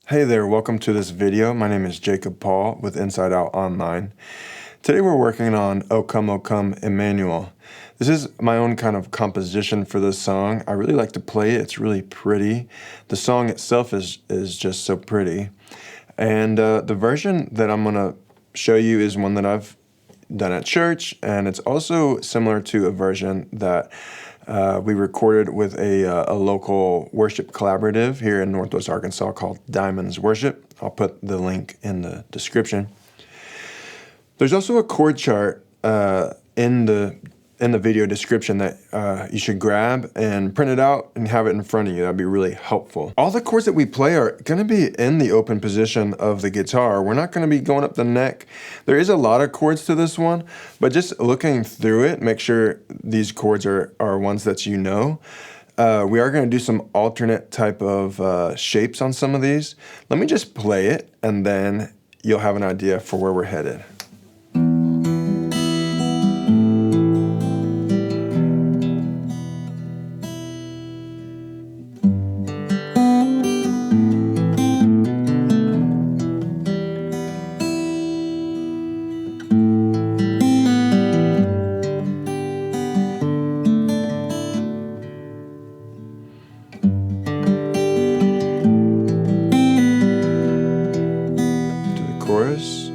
Hey there, welcome to this video. My name is Jacob Paul with Inside Out Online. Today we're working on O Come Emmanuel. This is my own kind of composition for this song. I really like to play it. It's really pretty. The song itself is just so pretty. And the version that I'm going to show you is one that I've done at church, and it's also similar to a version that we recorded with a local worship collaborative here in Northwest Arkansas called Diamonds Worship. I'll put the link in the description. There's also a chord chart in the video description that you should grab and print it out and have it in front of you. That'd be really helpful. All the chords that we play are going to be in the open position of the guitar. We're not going to be going up the neck. There is a lot of chords to this one, but just looking through it, make sure these chords are ones that you know. We are going to do some alternate type of shapes on some of these. Let me just play it, and then you'll have an idea for where we're headed. Chorus.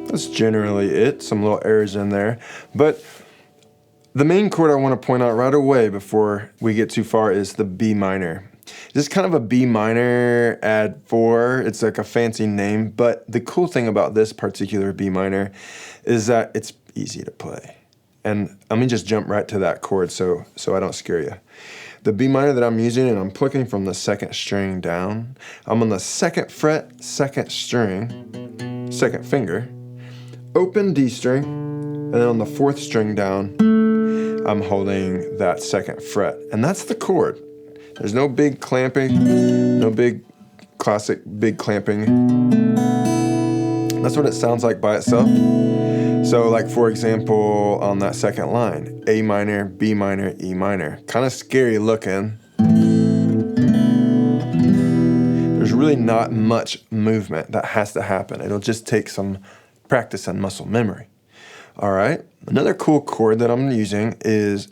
That's generally it. Some little errors in there, but the main chord I want to point out right away before we get too far is the B minor. This is kind of a B minor add 4. It's like a fancy name, but the cool thing about this particular B minor is that it's easy to play. And let me just jump right to that chord so I don't scare you. The B minor that I'm using, and I'm plucking from the 2nd string down. I'm on the 2nd fret, 2nd string, 2nd finger, open D string, and then on the 4th string down, I'm holding that 2nd fret, and that's the chord. There's no big clamping, no big classic big clamping. That's what it sounds like by itself. So like, for example, on that 2nd line, A minor, B minor, E minor. Kind of scary looking. There's really not much movement that has to happen. It'll just take some practice and muscle memory. All right, another cool chord that I'm using is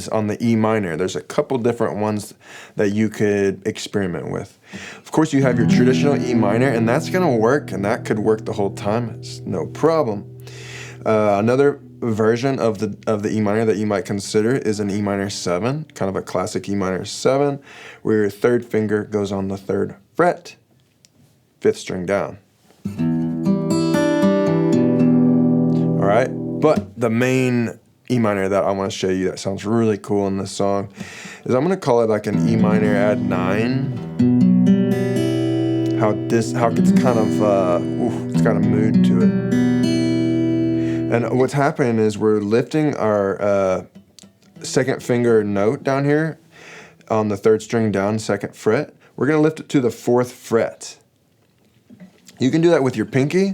on the E minor. There's a couple different ones that you could experiment with. Of course, you have your traditional E minor, and that's gonna work, and that could work the whole time. It's no problem. Another version of the E minor that you might consider is an E minor 7, kind of a classic E minor 7, where your 3rd finger goes on the 3rd fret, 5th string down. All right. But the main E minor that I want to show you that sounds really cool in this song is I'm going to call it like an E minor add 9. How it's kind of it's got a mood to it. And what's happening is we're lifting our 2nd finger note down here on the 3rd string down, 2nd fret. We're going to lift it to the 4th fret. You can do that with your pinky,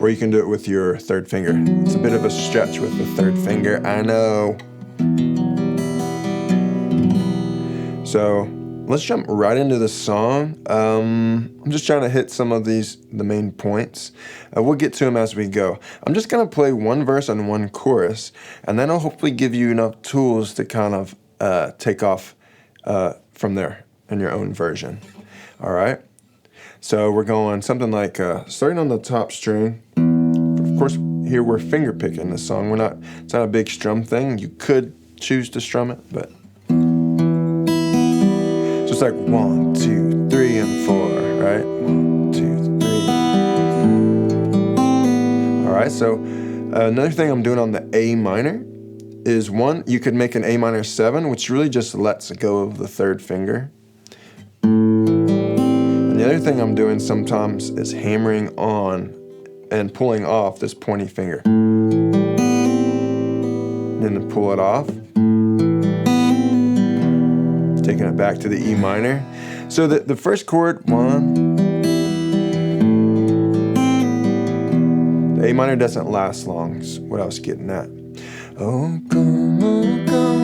or you can do it with your 3rd finger. It's a bit of a stretch with the 3rd finger, I know. So let's jump right into the song. I'm just trying to hit some of the main points. We'll get to them as we go. I'm just gonna play one verse and one chorus, and then I'll hopefully give you enough tools to kind of take off from there in your own version. All right? So we're going something like, starting on the top string. Of course, here we're finger picking this song. It's not a big strum thing. You could choose to strum it, but. So it's like 1, 2, 3, and 4, right? 1, 2, 3. All right, so another thing I'm doing on the A minor is you could make an A minor 7, which really just lets go of the 3rd finger. The other thing I'm doing sometimes is hammering on and pulling off this pointy finger. and then pull it off. Taking it back to the E minor. So the first chord, 1. The A minor doesn't last long, is what I was getting at. Oh, come, Emmanuel.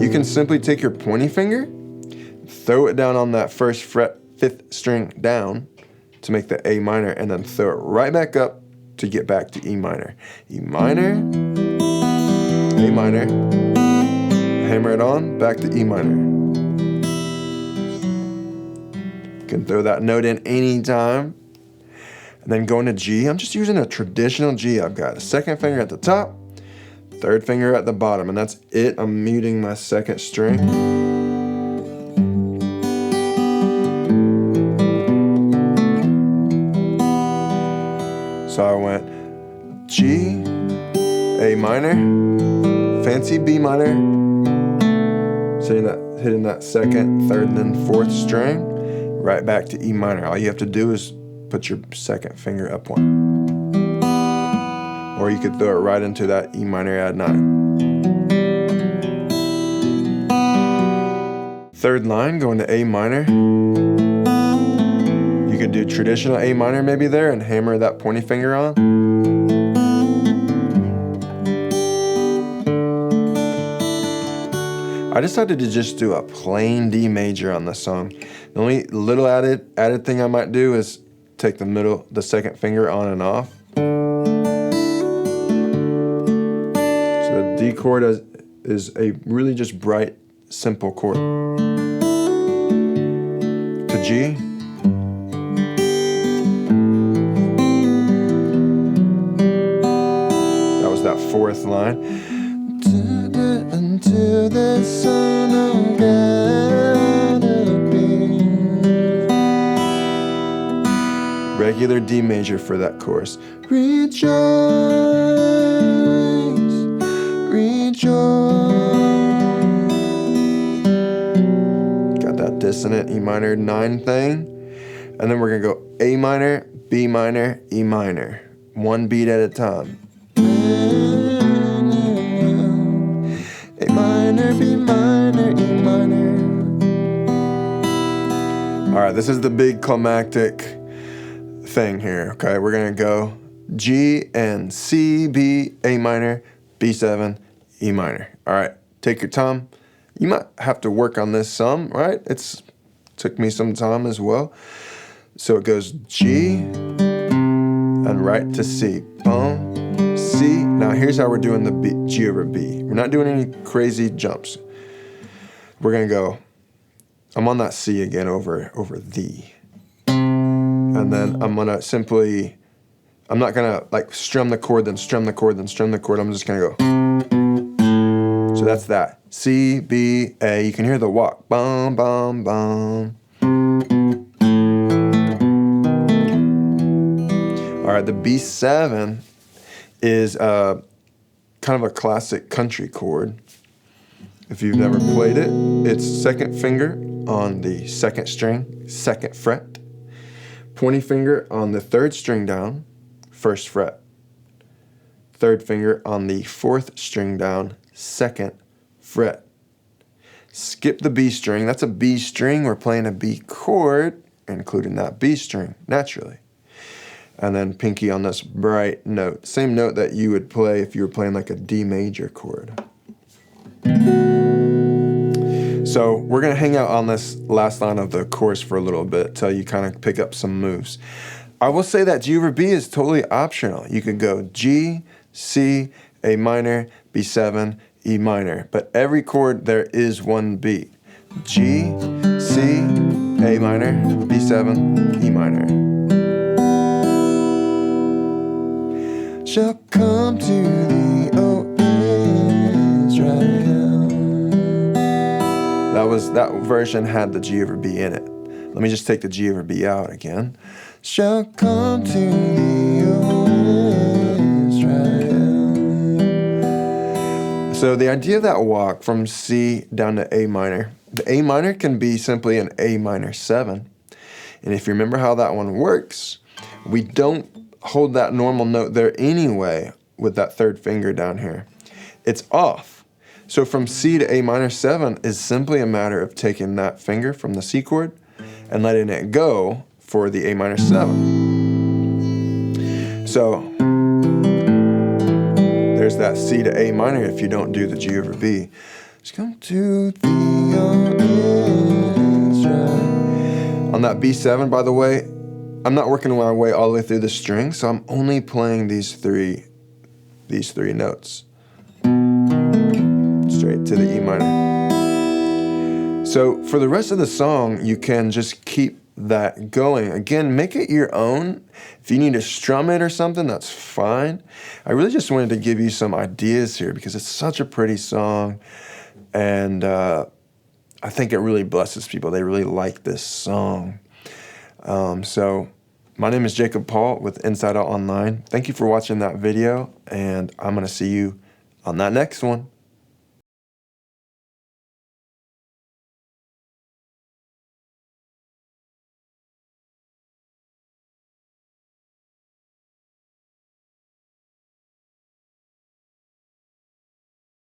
You can simply take your pointing finger, throw it down on that first fret, 5th string down to make the A minor, and then throw it right back up to get back to E minor. E minor, A minor, hammer it on, back to E minor. You can throw that note in anytime. And then going to G, I'm just using a traditional G. I've got a 2nd finger at the top, 3rd finger at the bottom, and that's it. I'm muting my 2nd string. So I went G, A minor, fancy B minor, hitting that 2nd, 3rd, and then 4th string, right back to E minor. All you have to do is put your 2nd finger up one. Or you could throw it right into that E minor add 9. 3rd line, going to A minor. You could do traditional A minor maybe there and hammer that pointing finger on. I decided to just do a plain D major on this song. The only little added thing I might do is take the 2nd finger on and off. So the D chord is a really just bright, simple chord. To G. That was that 4th line. Until the sun regular D major for that chorus. Rejoice, rejoice. Got that dissonant E minor 9 thing. And then we're gonna go A minor, B minor, E minor. 1 beat at a time. A minor, B minor, E minor. All right, this is the big climactic thing here, okay? We're gonna go G and C, B, A minor, B7, E minor. All right, take your time. You might have to work on this some, right? Took me some time as well. So it goes G and right to C. Boom, C. Now here's how we're doing the B, G over B. We're not doing any crazy jumps. We're gonna go, I'm on that C again over the. And then I'm gonna simply, I'm not gonna like strum the chord, then strum the chord, then strum the chord. I'm just gonna go. So that's that. C, B, A. You can hear the walk. Bum, bum, bum. All right, the B7 is kind of a classic country chord. If you've never played it, it's 2nd finger on the 2nd string, 2nd fret. Pointing finger on the 3rd string down, 1st fret. 3rd finger on the 4th string down, 2nd fret. Skip the B string. That's a B string. We're playing a B chord, including that B string, naturally. And then pinky on this bright note. Same note that you would play if you were playing like a D major chord. So we're going to hang out on this last line of the chorus for a little bit till you kind of pick up some moves. I will say that G over B is totally optional. You could go G, C, A minor, B7, E minor. But every chord there is one beat. G, C, A minor, B7, E minor. Shall come to the Israel. That version had the G over B in it. Let me just take the G over B out again. Shall come to the Israel. So the idea of that walk from C down to A minor, the A minor can be simply an A minor 7. And if you remember how that one works, we don't hold that normal note there anyway with that 3rd finger down here. it's off. So from C to A minor 7 is simply a matter of taking that finger from the C chord and letting it go for the A minor 7. So there's that C to A minor if you don't do the G over B. Just come to the on that B7, by the way, I'm not working my way all the way through the string, so I'm only playing these three notes. Straight to the E minor. So for the rest of the song, you can just keep that going. Again, make it your own. If you need to strum it or something, that's fine. I really just wanted to give you some ideas here because it's such a pretty song, and I think it really blesses people. They really like this song. So my name is Jacob Paul with Inside Out Online. Thank you for watching that video, and I'm going to see you on that next one.